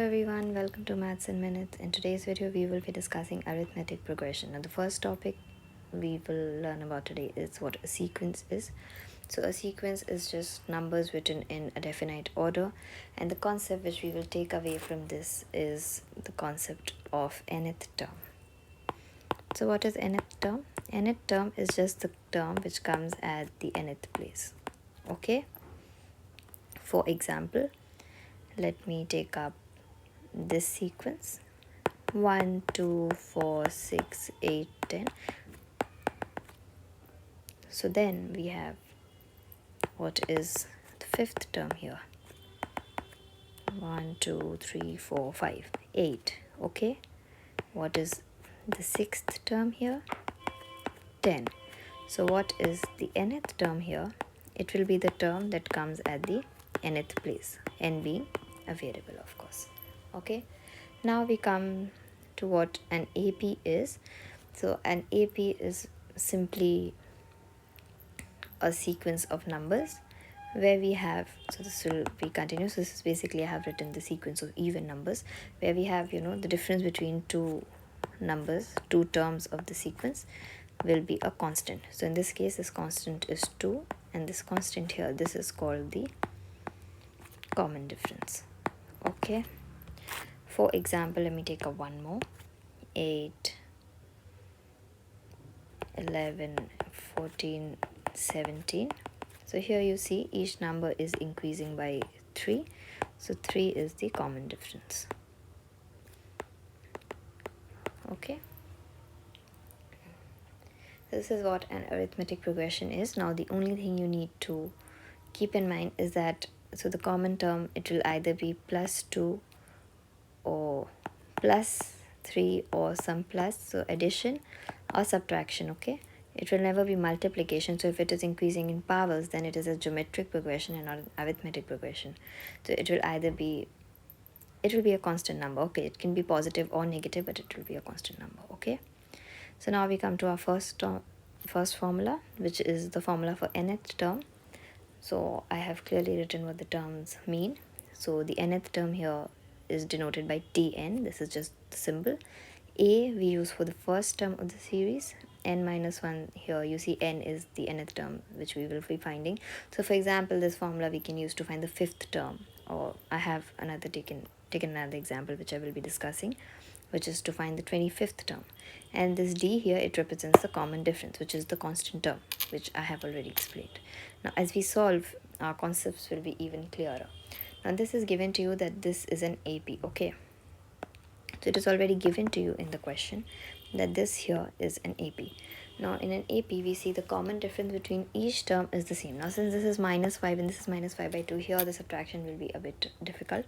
Everyone, welcome to Maths in Minutes. In today's video, we will be discussing arithmetic progression. Now, the first topic we will learn about today is what a sequence is. So, a sequence is just numbers written in a definite order, and the concept which we will take away from this is the concept of nth term. So, what is nth term? Nth term is just the term which comes at the nth place. Okay? For example, let me take up this sequence 1 2 4 6 8 10. So then we have what is the fifth term here. 1 2 3 4 5 8. Okay, what is the sixth term here? 10. So what is the nth term here? It will be the term that comes at the nth place, n being a variable, of course. Okay, now we come to what an AP is. So an AP is simply a sequence of numbers where we have, so this will be continuous. So this is basically, I have written the sequence of even numbers where we have, the difference between two numbers, two terms of the sequence will be a constant. So in this case, this constant is 2, and this constant here, this is called the common difference. Okay, for example, let me take a one more. 8 11 14 17. So here you see each number is increasing by 3, so 3 is the common difference. Okay, this is what an arithmetic progression is. Now the only thing you need to keep in mind is that, so the common term, it will either be +2 or +3 or some plus, so addition or subtraction. Okay, it will never be multiplication. So if it is increasing in powers, then it is a geometric progression and not an arithmetic progression. So it will either be, it will be a constant number. Okay, it can be positive or negative, but it will be a constant number. Okay, so now we come to our first formula, which is the formula for nth term. So I have clearly written what the terms mean. So the nth term here is denoted by Tn. This is just the symbol. A we use for the first term of the series. N minus 1, here you see n is the nth term which we will be finding. So for example, this formula we can use to find the fifth term, or I have another taken another example which I will be discussing, which is to find the 25th term. And this D here, it represents the common difference, which is the constant term, which I have already explained. Now as we solve, our concepts will be even clearer. Now this is given to you that this is an AP. Okay, so it is already given to you in the question that this here is an AP. Now in an AP, we see the common difference between each term is the same. Now since this is -5 and this is -5/2, here the subtraction will be a bit difficult.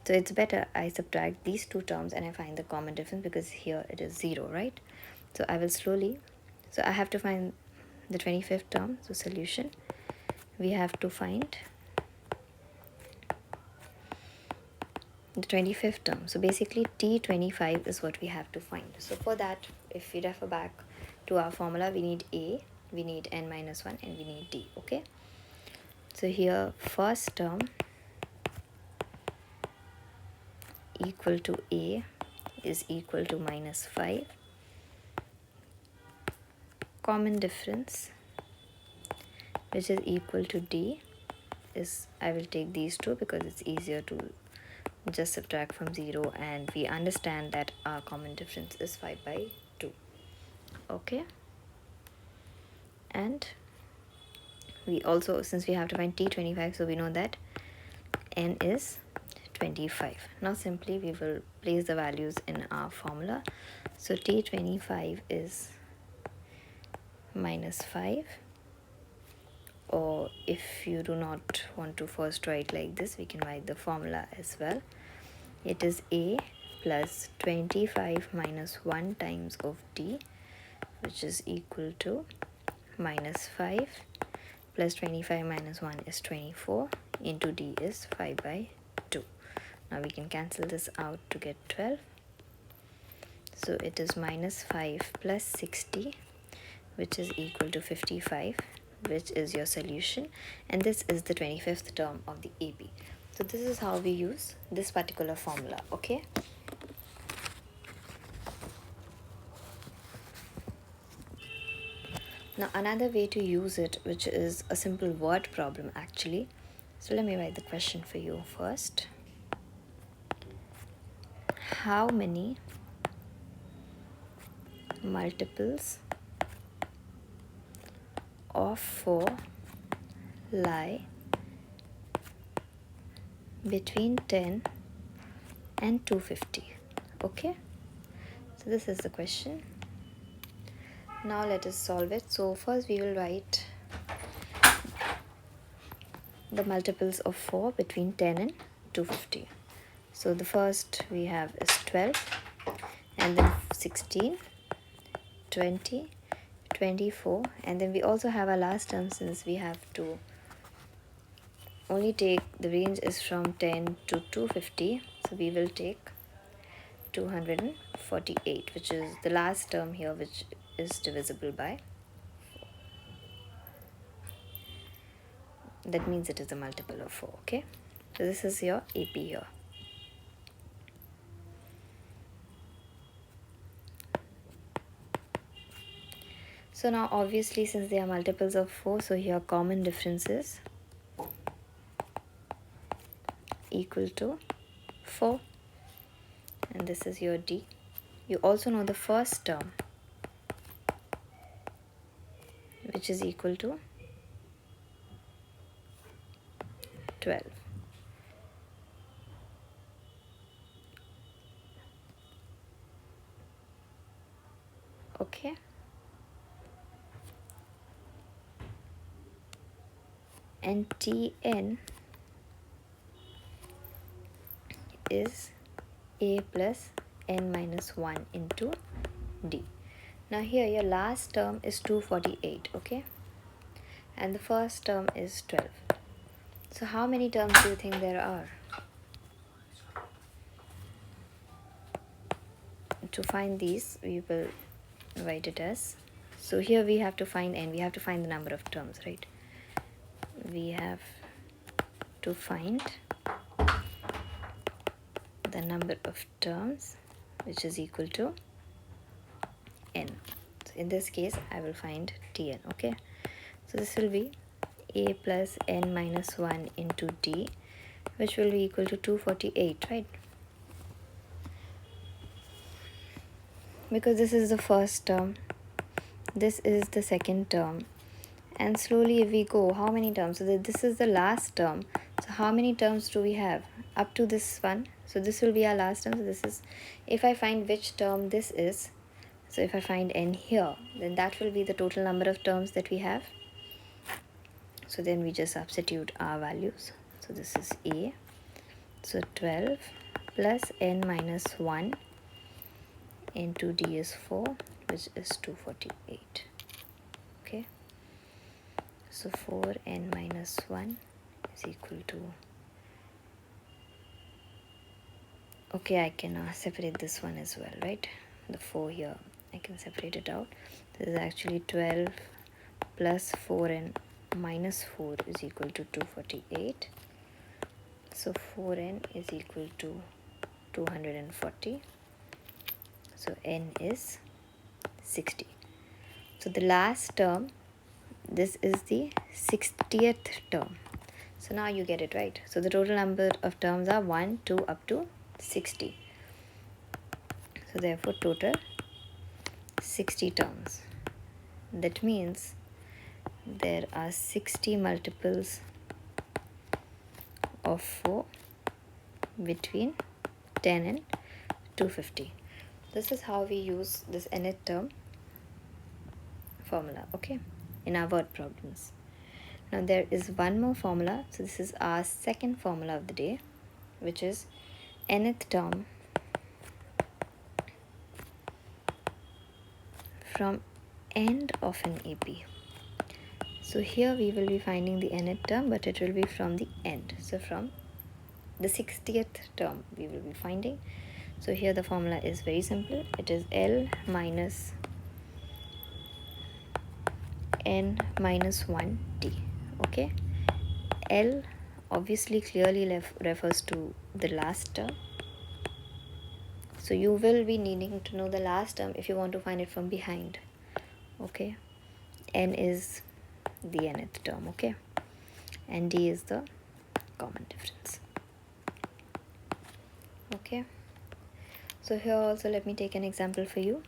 So it's better I subtract these two terms and I find the common difference, because here it is 0, right? So I will slowly, so I have to find the 25th term. So solution, we have to find the 25th term. So basically T25 is what we have to find. So for that, if we refer back to our formula, we need A, we need n minus 1, and we need D. Okay, so here first term equal to A is equal to -5. Common difference, which is equal to D, is, I will take these two because it's easier to just subtract from 0, and we understand that our common difference is 5/2. Okay, and we also, since we have to find T25, so we know that n is 25. Now simply we will place the values in our formula. So T25 is -5, or if you do not want to first write like this, we can write the formula as well. It is A plus 25 minus 1 times of D, which is equal to -5 plus 25 minus 1 is 24 into D is 5/2. Now we can cancel this out to get 12. So it is -5 plus 60, which is equal to 55, which is your solution. And this is the 25th term of the AP. So this is how we use this particular formula, okay? Now another way to use it, which is a simple word problem actually. So let me write the question for you first. How many multiples of 4 lie between 10 and 250? Okay, so this is the question. Now let us solve it. So first we will write the multiples of 4 between 10 and 250. So the first we have is 12, and then 16, 20, 24, and then we also have our last term, since we have to only take the range is from 10 to 250, so we will take 248, which is the last term here, which is divisible by 4. That means it is a multiple of 4, okay? So this is your AP here. So now obviously, since they are multiples of 4, so here common difference is equal to 4, and this is your D. You also know the first term, which is equal to 12. Okay, and Tn is a plus n minus 1 into D. Now here your last term is 248, okay, and the first term is 12. So how many terms do you think there are? To find these, we will write it as, so here we have to find n, we have to find the number of terms, right? We have to find the number of terms, which is equal to n. So in this case I will find Tn, okay? So this will be a plus n minus 1 into D, which will be equal to 248, right? Because this is the first term, this is the second term, and slowly if we go, how many terms? So this is the last term. So how many terms do we have up to this one? So this will be our last term. So this is, if I find which term this is, so if I find n here, then that will be the total number of terms that we have. So then we just substitute our values. So this is a, so 12 plus n minus 1 into D is 4, which is 248. Okay, so 4n minus 1 is equal to, okay, I can separate this one as well, right? The 4 here, I can separate it out. This is actually 12 plus 4n minus 4 is equal to 248. So 4n is equal to 240. So n is 60. So the last term, this is the 60th term. So now you get it, right? So the total number of terms are 1, 2 up to 60. So therefore total 60 terms. That means there are 60 multiples of 4 between 10 and 250. This is how we use this nth term formula, okay, in our word problems. Now there is one more formula. So this is our second formula of the day, which is nth term from end of an AP. So here we will be finding the nth term, but it will be from the end. So from the 60th term we will be finding. So here the formula is very simple. It is L minus n minus 1 t. Okay, L obviously clearly refers to the last term. So you will be needing to know the last term if you want to find it from behind. Okay, n is the nth term, okay, and d is the common difference. Okay, so here also let me take an example for you.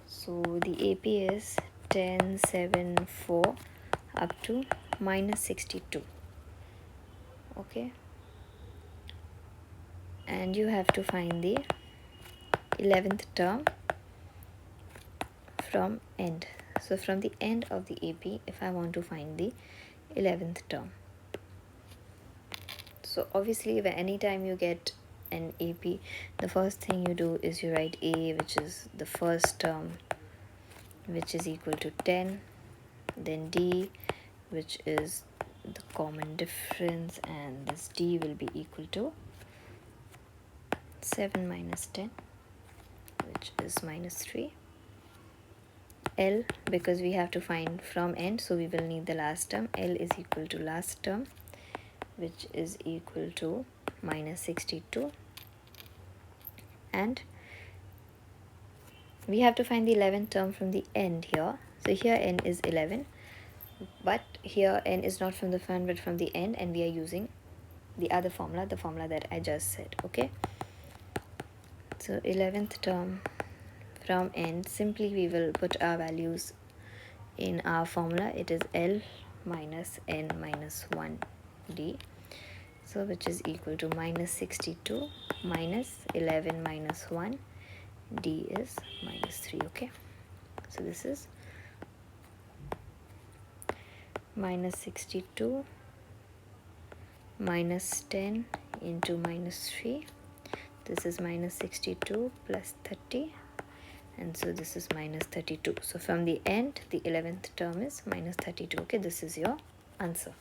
So the AP is 10, 7, 4 up to minus 62. Okay, and you have to find the 11th term from end. So from the end of the AP, if I want to find the 11th term, so obviously anytime you get an AP, the first thing you do is you write A, which is the first term, which is equal to 10, then D, which is the common difference, and this D will be equal to 7 minus 10, which is minus 3. L, because we have to find from end, so we will need the last term. L is equal to last term, which is equal to minus 62, and we have to find the 11th term from the end here. So here n is 11, but here n is not from the front but from the end, and we are using the other formula, the formula that I just said. Okay, so 11th term from end, simply we will put our values in our formula. It is L minus n minus 1 d, so which is equal to minus 62 minus 11 minus 1, d is minus 3. Okay, so this is minus 62 minus 10 into minus 3. This is minus 62 plus 30, and so this is minus 32. So from the end, the 11th term is minus 32. Okay, this is your answer.